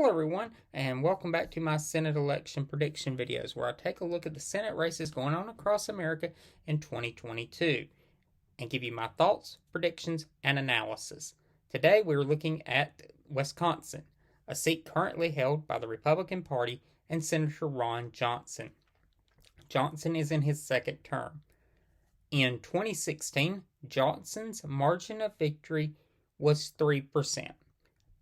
Hello everyone, and welcome back to my Senate election prediction videos where I take a look at the Senate races going on across America in 2022 and give you my thoughts, predictions, and analysis. Today we're looking at Wisconsin, a seat currently held by the Republican Party and Senator Ron Johnson. Johnson is in his second term. In 2016, Johnson's margin of victory was 3%.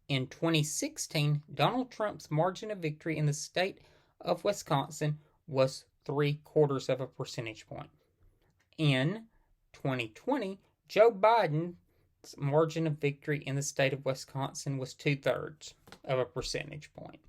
In 2016, Donald Trump's margin of victory in the state of Wisconsin was 3/4 of a percentage point. In 2020, Joe Biden's margin of victory in the state of Wisconsin was 2/3 of a percentage point.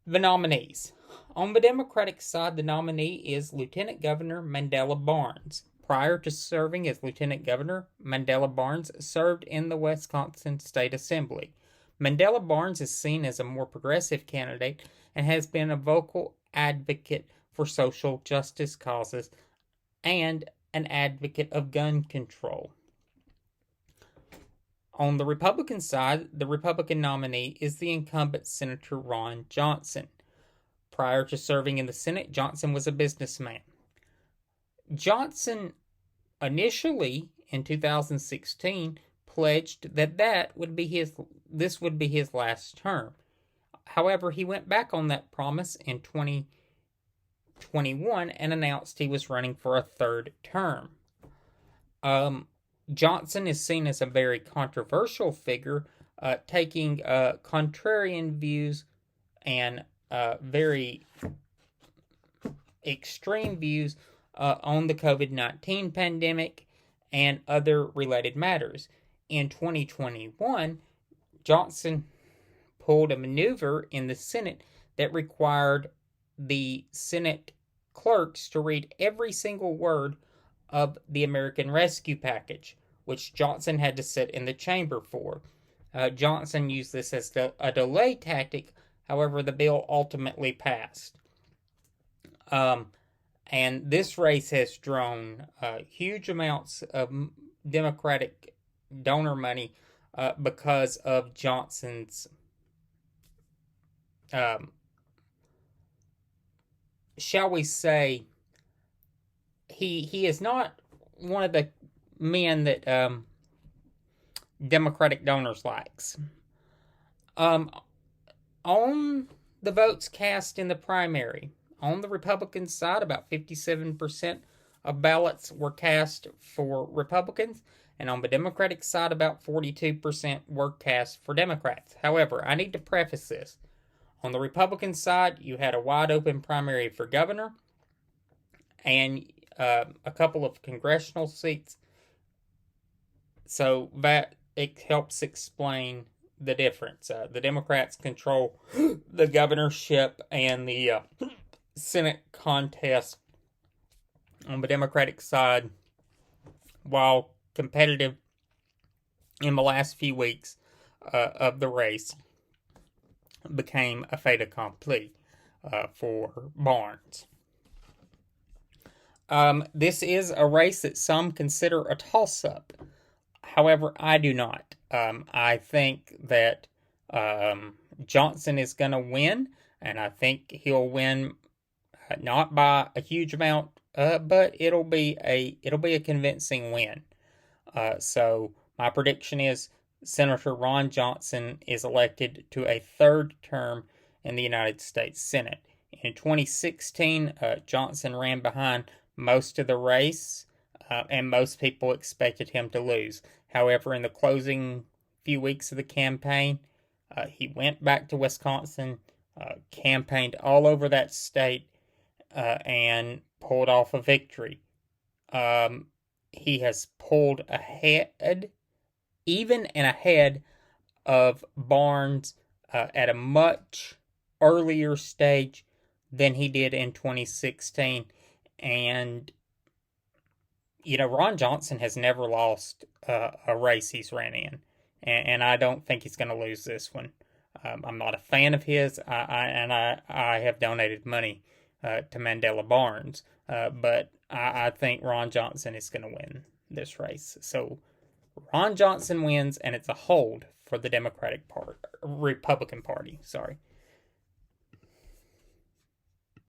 The nominees. On the Democratic side, the nominee is Lieutenant Governor Mandela Barnes. Prior to serving as Lieutenant Governor, Mandela Barnes served in the Wisconsin State Assembly. Mandela Barnes is seen as a more progressive candidate and has been a vocal advocate for social justice causes and an advocate of gun control. On the Republican side, the Republican nominee is the incumbent Senator Ron Johnson. Prior to serving in the Senate, Johnson was a businessman. Johnson initially in 2016 pledged that this would be his last term. However, he went back on that promise in 2021 and announced he was running for a third term. Johnson is seen as a very controversial figure, taking contrarian views and very extreme views on the COVID-19 pandemic and other related matters. In 2021, Johnson pulled a maneuver in the Senate that required the Senate clerks to read every single word of the American Rescue Package, which Johnson had to sit in the chamber for. Johnson used this as a delay tactic. However, the bill ultimately passed. And this race has drawn huge amounts of Democratic donor money because of Johnson's, shall we say, he is not one of the men that Democratic donors likes. On the votes cast in the primary, on the Republican side, about 57% of ballots were cast for Republicans, and on the Democratic side, about 42% were cast for Democrats. However, I need to preface this. On the Republican side, you had a wide open primary for governor and a couple of congressional seats, so that it helps explain the difference. The Democrats control the governorship and the Senate contest on the Democratic side, while competitive in the last few weeks of the race, became a fait accompli for Barnes. This is a race that some consider a toss-up. However, I do not. I think that Johnson is going to win, and I think he'll win not by a huge amount, but it'll be a convincing win. So my prediction is Senator Ron Johnson is elected to a third term in the United States Senate. In 2016, Johnson ran behind most of the race, and most people expected him to lose. However, in the closing few weeks of the campaign, he went back to Wisconsin, campaigned all over that state, and pulled off a victory. He has pulled ahead, even and ahead of Barnes at a much earlier stage than he did in 2016. And, Ron Johnson has never lost a race he's ran in. And I don't think he's going to lose this one. I'm not a fan of his, I have donated money to Mandela Barnes, but I think Ron Johnson is going to win this race. So Ron Johnson wins, and it's a hold for the Democratic Party. Republican Party. Sorry.